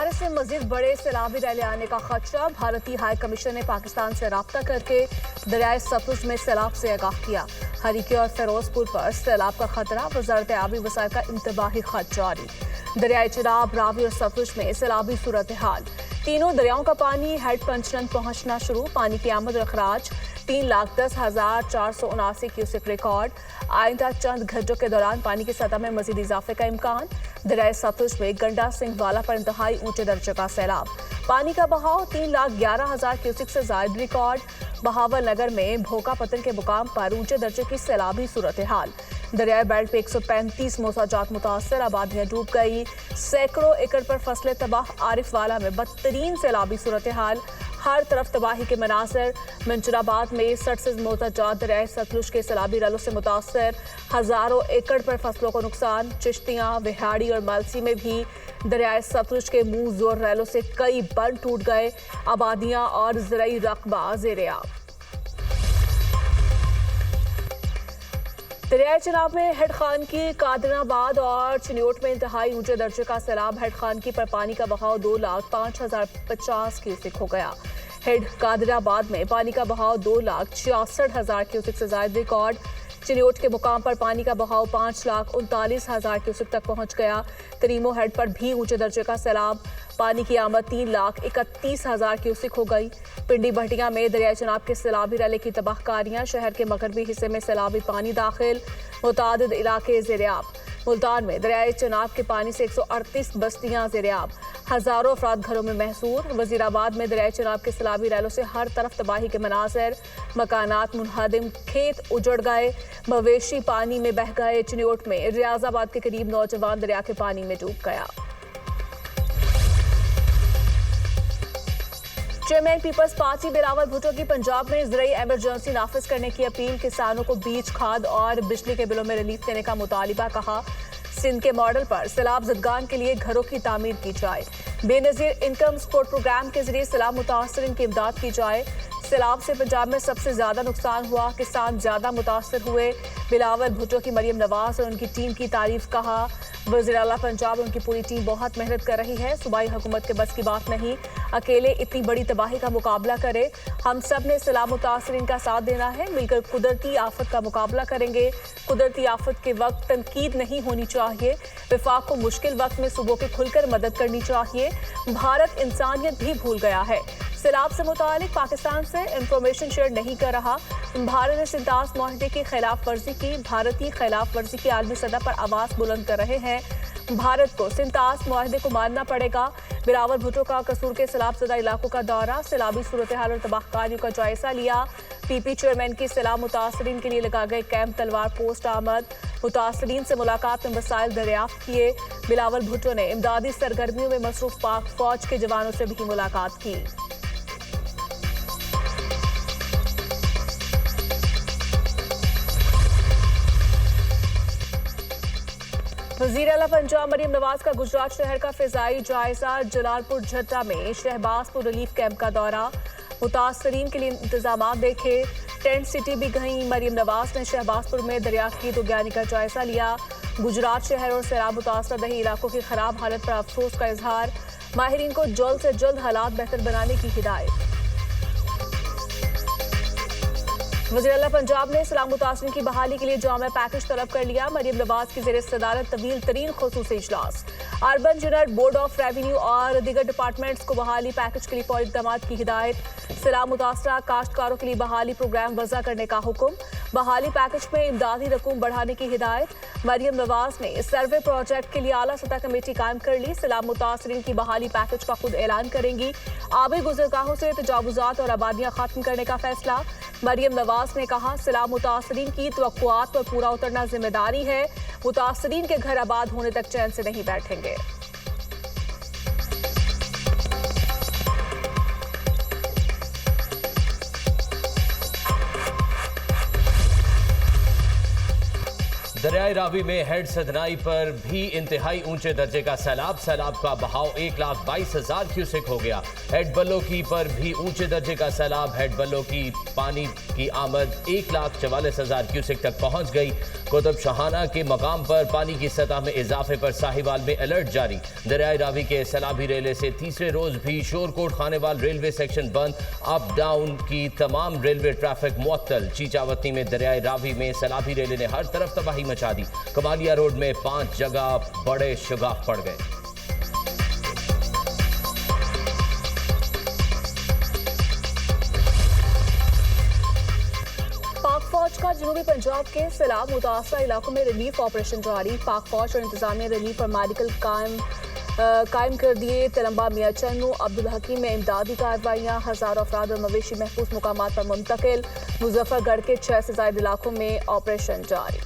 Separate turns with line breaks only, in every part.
भारत से मजीद बड़े सैलाबी रैली आने का खदशा। भारतीय हाई कमीशन ने पाकिस्तान से राब्ता करके दरियाए सतलुज में सैलाब से आगाह किया। हरीके और फिरोजपुर पर सैलाब का खतरा, वजारत आबी वसाइल का इंतबाही खत जारी। दरियाए चिनाब, रावी और सतलुज में सैलाबी सूरत हाल। तीनों दरियाओं का पानी हेड पंचनंद पहुंचना शुरू। पानी की आमद और अखराज 3,10,479 क्यूसेक रिकॉर्ड। आइंदा चंद घंटों के दौरान पानी की सतह में मजीद इजाफे का इम्कान। दरियाए सतलुज में गंडा सिंह वाला पर इंतहाई ऊंचे दर्जे का सैलाब। पानी का बहाव 3,11,000 क्यूसेक से जायद रिकॉर्ड। बहावल नगर में भोका पतन के मुकाम पर ऊंचे दर्जे की सैलाबी सूरत हाल। दरियाई बेल्ट पे 135 मोसाजात मुतासर, आबादियां डूब गई। सैकड़ों एकड़ पर फसलें तबाह। आरिफ वाला में बदतरीन सैलाबी सूरत हाल, हर तरफ तबाही के मनासर। मंचराबाद में 60 से मोसाजात दरियाए सतलुज के सैलाबी रलों से मुतासर, हजारों एकड़ पर फसलों को नुकसान। चिश्तियां, विहाड़ी और मलसी में भी दरियाए सतलुज के मुंह जोर रैलों से कई बंद टूट गए। आबादियां और ज़राई रकबा ज़ेर-ए-आब। दरियाए चिनाब में हेड खान की, कादराबाद और चिन्योट में इंतहाई ऊंचे दर्जे का सैलाब। हेड खान की पर पानी का बहाव 2,05,050 क्यूसेक हो गया। हेड कादराबाद में पानी का बहाव 2,66,000 क्यूसेक से ज्यादा रिकॉर्ड। चिन्योट के मुकाम पर पानी का बहाव 5,39,000 क्यूसेक तक पहुंच गया। करीमो हेड पर भी ऊंचे दर्जे का सैलाब। पानी की आमद 3,31,000 क्यूसेक हो गई। पिंडी भटिया में दरियाए चिनाब के सैलाबी रले की तबाहकारियां। शहर के मगरबी हिस्से में सैलाबी पानी दाखिल, मुतादिद इलाके ज़ेर-ए-आब। मुल्तान में दरियाए चिनाब के पानी से 138 बस्तियां ज़ेर-ए-आब। हजारों अफराद घरों में महसूर। वजीराबाद में दरियाए चिनाब के सैलाबी रैलों से हर तरफ तबाही के मनाज़र। मकानात मुनहदिम, खेत उजड़ गए, मवेशी पानी में बह गए। चिन्योट में रियाजाबाद के करीब नौजवान दरिया के पानी में डूब गया। Chairman peoples party Bilawal Bhutto की पंजाब में ज़राई एमरजेंसी नाफिज करने की अपील। किसानों को बीज, खाद और बिजली के बिलों में रिलीफ देने का मुतालिबा। कहा, सिंध के मॉडल पर सैलाब ज़दगान के लिए घरों की तामीर की जाए। बेनज़ीर इनकम सपोर्ट प्रोग्राम के जरिए सैलाब मुतासरीन की इमदाद की जाए। सैलाब से पंजाब में सबसे ज्यादा नुकसान हुआ, किसान ज्यादा मुतासर हुए। बिलावल भुट्टो की मरियम नवाज और उनकी टीम की तारीफ। कहा, वज़ीर आला पंजाब और उनकी पूरी टीम बहुत मेहनत कर रही है। सूबाई हुकूमत के बस की बात नहीं अकेले इतनी बड़ी तबाही का मुकाबला करे। हम सब ने सैलाब मुतासरीन का साथ देना है, मिलकर कुदरती आफत का मुकाबला करेंगे। कुदरती आफत के वक्त तनकीद नहीं होनी चाहिए। विफाक को मुश्किल वक्त में सूबों की खुलकर मदद करनी चाहिए। भारत इंसानियत भी भूल गया है। सैलाब से मुतालिक पाकिस्तान से इंफॉर्मेशन शेयर नहीं कर रहा। भारत ने सिंतास माहदे की खिलाफ वर्जी की। भारतीय खिलाफ वर्जी की आलमी सतह पर आवाज बुलंद कर रहे हैं। भारत को सिंतास माहदे को मानना पड़ेगा। बिलावल भुट्टो का कसूर के सैलाब ज़दा इलाकों का दौरा, सैलाबी सूरत हाल और तबाहकारियों का जायजा लिया। पीपी चेयरमैन की सैलाब मुतासरीन के लिए लगा गए कैंप तलवार पोस्ट आमद। मुतासरीन से मुलाकात में मसाइल दरियाफ्त किए। बिलावल भुट्टो ने इमदादी सरगर्मियों में मसरूफ पाक फौज के जवानों से भी मुलाकात की। वज़ीर आला पंजाब मरियम नवाज का गुजरात शहर का फिजाई जायजा। जलालपुर झट्टा में शहबाजपुर रिलीफ कैंप का दौरा। मुतासरीन के लिए इंतजाम देखे। टेंट सिटी भी गईं मरियम नवाज ने। शहबाजपुर में दरियाफ्त की दुर्गानी का जायजा लिया। गुजरात शहर और सैलाब मुतासर दही इलाकों की खराब हालत पर अफसोस का इजहार। माहिरीन को जल्द से जल्द हालात बेहतर बनाने की हिदायत। वज़ीर आला पंजाब ने सैलाब मुतासरीन की बहाली के लिए जामा पैकेज तलब कर लिया। मरियम नवाज की ज़ेर सदारत तवील तरीन खुसूसी इजलास। Urban unit, board of revenue और दीगर डिपार्टमेंट्स को बहाली पैकेज के लिए फौरी इक़दाम की हिदायत। सैलाब मुतासरा काश्तकारों के लिए बहाली प्रोग्राम वज़ा करने का हुक्म। बहाली पैकेज में इमदादी रकूम बढ़ाने की हिदायत। मरियम नवाज ने सर्वे प्रोजेक्ट के लिए आला सतह कमेटी कायम कर ली। सैलाब मुतासरीन की बहाली पैकेज का खुद ऐलान करेंगी। आबी गुज़रगाहों से तजावुज़ात और आबादियां खत्म करने का फैसला। मरियम नवाज ने कहा, सैलाब मुतासरीन की तवक्कुआत पर पूरा उतरना जिम्मेदारी है। मुतासरीन के घर आबाद होने तक चैन से नहीं बैठेंगे।
दरिया दरियाए रावी में हेड सदनाई पर भी इंतहाई ऊंचे दर्जे का सैलाब का बहाव 1,22,000 क्यूसेक हो गया। हेड बल्लोकी पर भी ऊंचे दर्जे का सैलाब। हेड बल्लोकी पानी की आमद 1,44,000 क्यूसेक तक पहुंच गई। कुतुब शाहाना के मकाम पर पानी की सतह में इजाफे पर साहिवाल में अलर्ट जारी। दरियाए रावी के सैलाबी रेले से तीसरे रोज भी शोरकोट खानेवाल रेलवे सेक्शन बंद। अप डाउन की तमाम रेलवे ट्रैफिक मुअत्तल। चीचावती में दरियाए रावी में सैलाबी रेले ने हर तरफ तबाही मचा दी। कमालिया रोड में 5 जगह बड़े शगाफ पड़ गए।
पाक फौज का जनूबी पंजाब के सैलाब मुतासरा इलाकों में रिलीफ ऑपरेशन जारी। पाक फौज और इंतजामिया रिलीफ और मेडिकल कायम कर दिए। तलम्बा मियां चन्नू अब्दुल हकीम में इमदादी कार्रवाइयां। हजारों अफराद और मवेशी महफूज मुकामात पर मुंतकिल। मुजफ्फरगढ़ के 6 से ज्यादा इलाकों में ऑपरेशन जारी।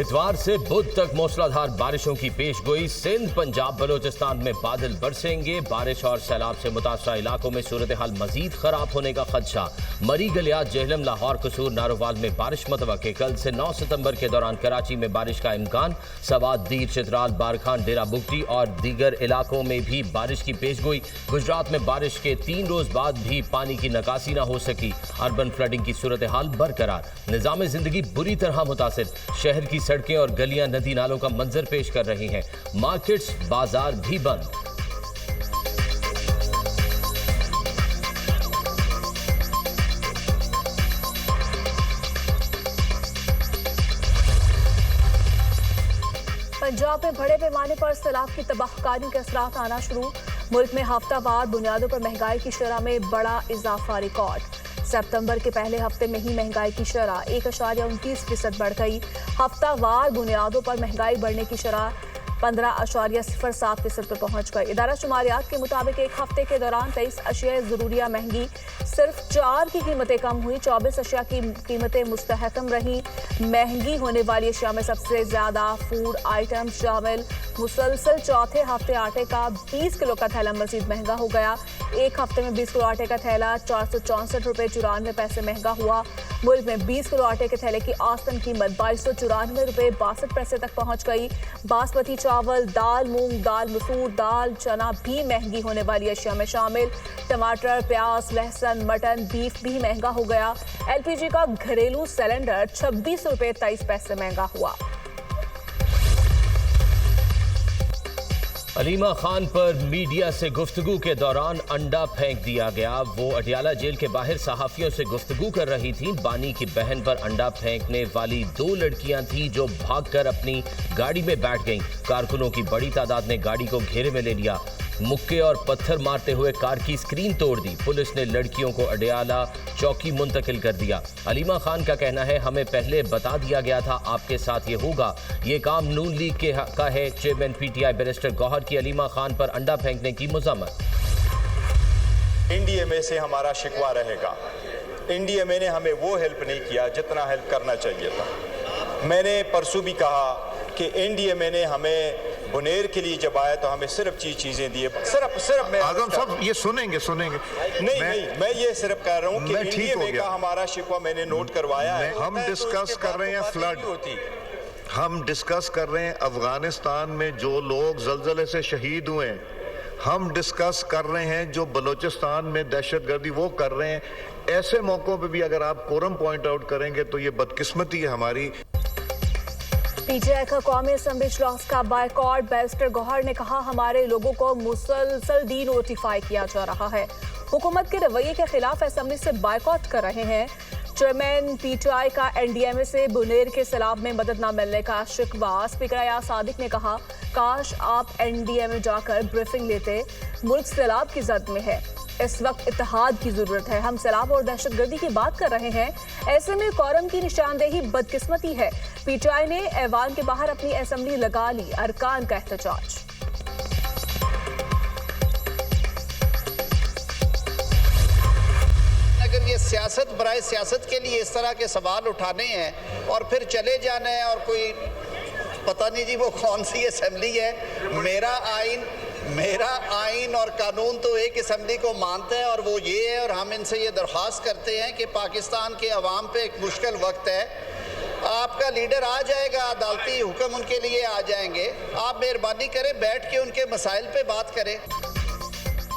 इतवार से बुध तक मूसलाधार बारिशों की पेशगोई। सिंध पंजाब बलोचिस्तान में बादल बरसेंगे। बारिश और सैलाब से मुतासरा इलाकों में सूरत हाल मजीद खराब होने का खदशा। मरी गलियात जेहलम लाहौर कसूर नारोवाल में बारिश मुतवक्के। कल से 9 सितंबर के दौरान कराची में बारिश का इम्कान। सवात दीर चित्राल बारखान डेरा बुगटी और दीगर इलाकों में भी बारिश की पेशगोई। गुजरात में बारिश के 3 रोज बाद भी पानी की निकासी न हो सकी। अर्बन फ्लडिंग की सूरत हाल बरकरार। निजाम जिंदगी बुरी तरह मुतासिर। शहर की सड़कें और गलियां नदी नालों का मंजर पेश कर रही हैं। मार्केट्स बाजार भी बंद।
पंजाब में बड़े पैमाने पर सैलाब की तबाहकारियों के असरात आना शुरू। मुल्क में हफ्तावार बुनियादों पर महंगाई की शरह में बड़ा इजाफा रिकॉर्ड। सितंबर के पहले हफ्ते में ही महंगाई की शरह 1.29% बढ़ गई। हफ्तावार बुनियादों पर महंगाई बढ़ने की शरह 15.07% पर पहुंच गई। इदारा शुमारियात के मुताबिक एक हफ्ते के दौरान 23 अशिया ज़रूरिया महंगी। सिर्फ 4 की कीमतें कम हुई। 24 अशिया की कीमतें मुस्तहकम रहीं। महंगी होने वाली अशिया में सबसे ज्यादा फूड आइटम्स शामिल। मुसलसल चौथे हफ्ते आटे का 20 किलो का थैला मजीद महंगा हो गया। एक हफ्ते में 20 किलो आटे का थैला 464 रुपये 94 पैसे महंगा हुआ। मुल्क में 20 किलो आटे के थैले की औसतन कीमत 2294 रुपये 62 पैसे तक पहुंच गई। बासमती चावल, दाल, मूंग दाल, मसूर दाल, चना भी महंगी होने वाली अशिया में शामिल। टमाटर, प्याज, लहसुन, मटन, बीफ भी महंगा हो गया। LPG का घरेलू सिलेंडर 26 रुपये 23 पैसे महंगा हुआ।
अलीमा खान पर मीडिया से गुफ्तगू के दौरान अंडा फेंक दिया गया। वो अडियाला जेल के बाहर सहाफियों से गुफ्तगू कर रही थी। बानी की बहन पर अंडा फेंकने वाली 2 लड़कियां थीं जो भागकर अपनी गाड़ी में बैठ गईं। कारकुनों की बड़ी तादाद ने गाड़ी को घेरे में ले लिया। मुक्के और पत्थर मारते हुए कार की स्क्रीन तोड़ दी। पुलिस ने लड़कियों को अडियाला चौकी मुंतकिल कर दिया। अलीमा खान का कहना है, हमें पहले बता दिया गया था आपके साथ ये होगा। ये काम नून लीग का है। चेयरमैन PTI बैरिस्टर गौहर की अलीमा खान पर अंडा फेंकने की मज़म्मत।
NDMA से हमारा शिकवा रहेगा। NDMA ने हमें वो हेल्प नहीं किया जितना हेल्प करना चाहिए था। मैंने परसों भी कहा कि NDMA ने हमें बुनेर के लिए जब आया तो हमें सिर्फ चीजें दी। सिर्फ मैं
आजम साहब ये सुनेंगे
नहीं, मैं ये सिर्फ कह रहा हूँ कि NDMA का हमारा शिकवा मैंने नोट करवाया है।
हम डिस्कस कर रहे हैं फ्लड, हम डिस्कस कर रहे हैं अफगानिस्तान में जो लोग जलजले से शहीद हुए हैं। हम डिस्कस कर रहे हैं जो बलूचिस्तान में दहशतगर्दी वो कर रहे हैं। ऐसे मौकों पे भी अगर आप कोरम पॉइंट आउट करेंगे तो ये बदकिस्मती है हमारी।
PTI का कौमी असम्बली इजलास का बायकॉट। बैरिस्टर गौहर ने कहा, हमारे लोगों को मुसलसल डी नोटिफाई किया जा रहा है। हुकूमत के रवैये के खिलाफ असम्बली से बायकॉट कर रहे हैं। चेयरमैन PTI का NDMA से बुनेर के सैलाब में मदद न मिलने का शिकवा। स्पीकर अयाज सादिक ने कहा, काश आप NDMA जाकर ब्रीफिंग लेते। मुल्क सैलाब की जद में है। इस वक्त इत्तेहाद की जरूरत है। हम सैलाब और दहशतगर्दी की बात कर रहे हैं। ऐसे में कोरम की निशानदेही बदकिस्मती है। PTI ने ऐवान के बाहर अपनी असेंबली लगा ली। अरकान का एहतजाज।
अगर ये सियासत बराए सियासत के लिए इस तरह के सवाल उठाने हैं और फिर चले जाना है और कोई पता नहीं जी वो कौन सी असेंबली है। मेरा आइन, मेरा आइन और कानून तो एक असम्बली को मानता है और वो ये है, और हम इनसे ये दरख्वास्त करते हैं कि पाकिस्तान के अवाम पे एक मुश्किल वक्त है। आपका लीडर आ जाएगा, अदालती हुक्म उनके लिए आ जाएंगे, आप मेहरबानी करें बैठ के उनके मसाइल पे बात करें।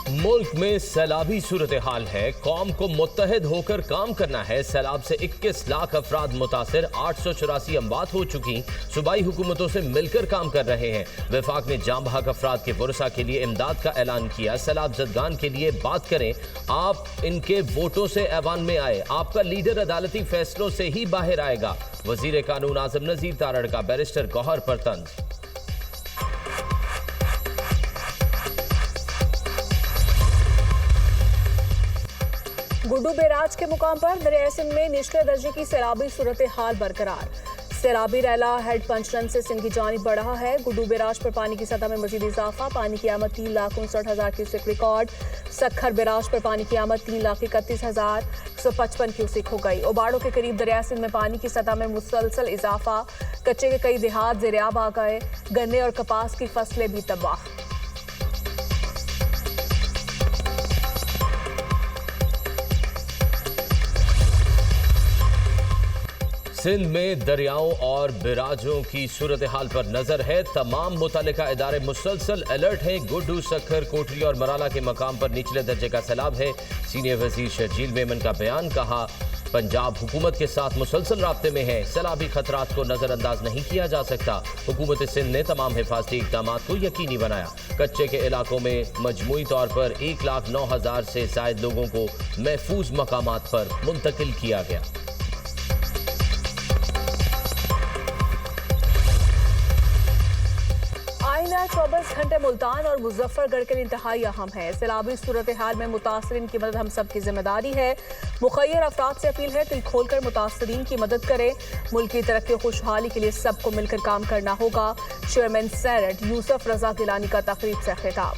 मुल्क में सैलाबी सूरत हाल है, कौम को मुत्तहिद होकर काम करना है। सैलाब से 21 लाख अफराद मुतासिर, 884 अमवात हो चुकी। सूबाई हुकूमतों से मिलकर काम कर रहे हैं। वफाक ने जाम बहक अफराद के वरसा के लिए इमदाद का ऐलान किया। सैलाब ज़दगान के लिए बात करें, आप इनके वोटों से ऐवान में आए, आपका लीडर अदालती फैसलों से ही बाहर आएगा। वजीर कानून आजम नज़ीर तारड़ का बैरिस्टर गौहर पर तंज।
गुड्डू बैराज के मुकाम पर दरिया सिंध में निचले दर्जे की सैलाबी सूरत हाल बरकरार। सैलाबी रैला हेड पंचरन से सिंध की जानिब बढ़ा है। गुड्डू बैराज पर पानी की सतह में मजीद इजाफा, पानी की आमद 3,59,000 क्यूसेक रिकॉर्ड। सखर बैराज पर पानी की आमद 3,31,155 क्यूसेक हो गई। ओबाड़ों के करीब दरिया सिंध में पानी की सतह में मुसलसल इजाफा, कच्चे के कई देहात ज़ेर-ए-आब आ गए। गन्ने और कपास की फसलें भी तबाह।
सिंध में दरियाओं और बिराजों की सूरत हाल पर नजर है। तमाम मुतल्लिका इदारे मुसलसल अलर्ट हैं। गुड्डू, सखर, कोटरी और मराला के मकाम पर निचले दर्जे का सैलाब है। सीनियर वजीर शर्जील मेमन का बयान, कहा पंजाब हुकूमत के साथ मुसलसल राब्ते में है, सैलाबी खतरात को नजरअंदाज नहीं किया जा सकता। हुकूमत सिंध ने तमाम हिफाजती इक़दाम को यकीनी बनाया। कच्चे के इलाकों में मजमूई तौर पर 1,09,000 से ज़ायद लोगों को महफूज मकामात पर मुंतकिल किया गया।
आइना 24 घंटे मुल्तान और मुजफ्फरगढ़ के लिए इंतहाई अहम है। सैलाबी सूरत हाल में मुतासरीन की मदद हम सब की जिम्मेदारी है। मुखय्यर अफराद से अपील है, दिल खोलकर मुतासरीन की मदद करें। मुल्क की तरक्की और खुशहाली के लिए सबको मिलकर काम करना होगा। चेयरमैन सेनेट यूसुफ रजा गिलानी का तकरीब से खिताब।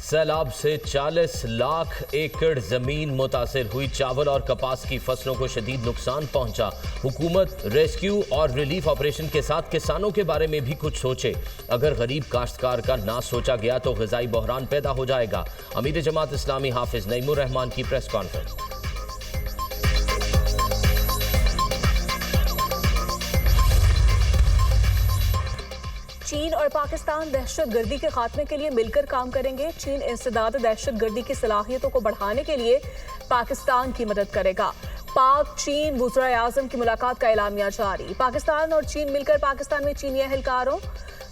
सैलाब से 40 लाख एकड़ जमीन मुतासिर हुई। चावल और कपास की फसलों को शदीद नुकसान पहुंचा। हुकूमत रेस्क्यू और रिलीफ ऑपरेशन के साथ किसानों के बारे में भी कुछ सोचे। अगर गरीब काश्तकार का ना सोचा गया तो ग़िज़ाई बहरान पैदा हो जाएगा। अमीर जमात इस्लामी हाफिज नईमुर रहमान की प्रेस कॉन्फ्रेंस।
चीन और पाकिस्तान दहशतगर्दी के खात्मे के लिए मिलकर काम करेंगे। चीन इंसदाद दहशतगर्दी की सलाहियतों को बढ़ाने के लिए पाकिस्तान की मदद करेगा। पाक चीन वज़ीर आज़म की मुलाकात का एलामिया जारी। पाकिस्तान और चीन मिलकर पाकिस्तान में चीनी एहलकारों,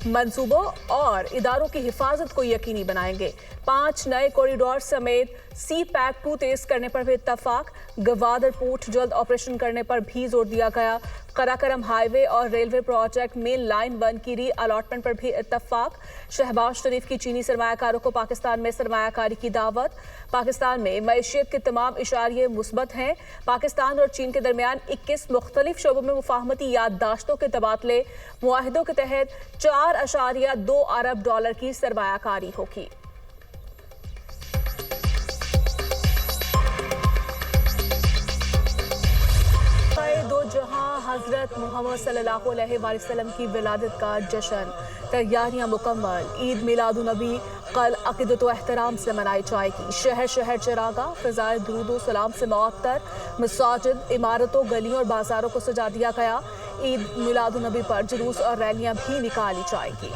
मंसूबों और इदारों की हिफाजत को यकीनी बनाएंगे। 5 नए कॉरिडोर समेत सी पैक 2 तेज करने पर भी इत्तफाक। गवादर पोर्ट जल्द ऑपरेशन करने पर भी जोर दिया गया। कराकरम हाईवे और रेलवे प्रोजेक्ट में लाइन 1 की री अलॉटमेंट पर भी इत्तफाक। शहबाज शरीफ की चीनी सरमायाकारों को पाकिस्तान में सरमायाकारी की दावत। पाकिस्तान में मईशियत के तमाम इशारे मुस्बत हैं। पाकिस्तान और चीन के दरमियान 21 मुख्तलिफ शोबों में मुफाहमती याददाश्तों के तबादले। मुआहिदों के तहत 4.2 अरब डॉलर की सरमायाकारी होगी। दो जहां हजरत मोहम्मद सल्लल्लाहु अलैहि वसल्लम की विलादत का जश्न, तैयारियां मुकम्मल। ईद मिलादुन्नबी कल अक़ीदत व एहतराम से मनाई जाएगी। शहर शहर चरागा, फ़िज़ाए दुरूद व सलाम से मुअत्तर। मसाजिद, इमारतों, गलियों और बाजारों को सजा दिया गया। ईद मिलादुन्नबी पर जुलूस और रैलियां भी निकाली जाएगी।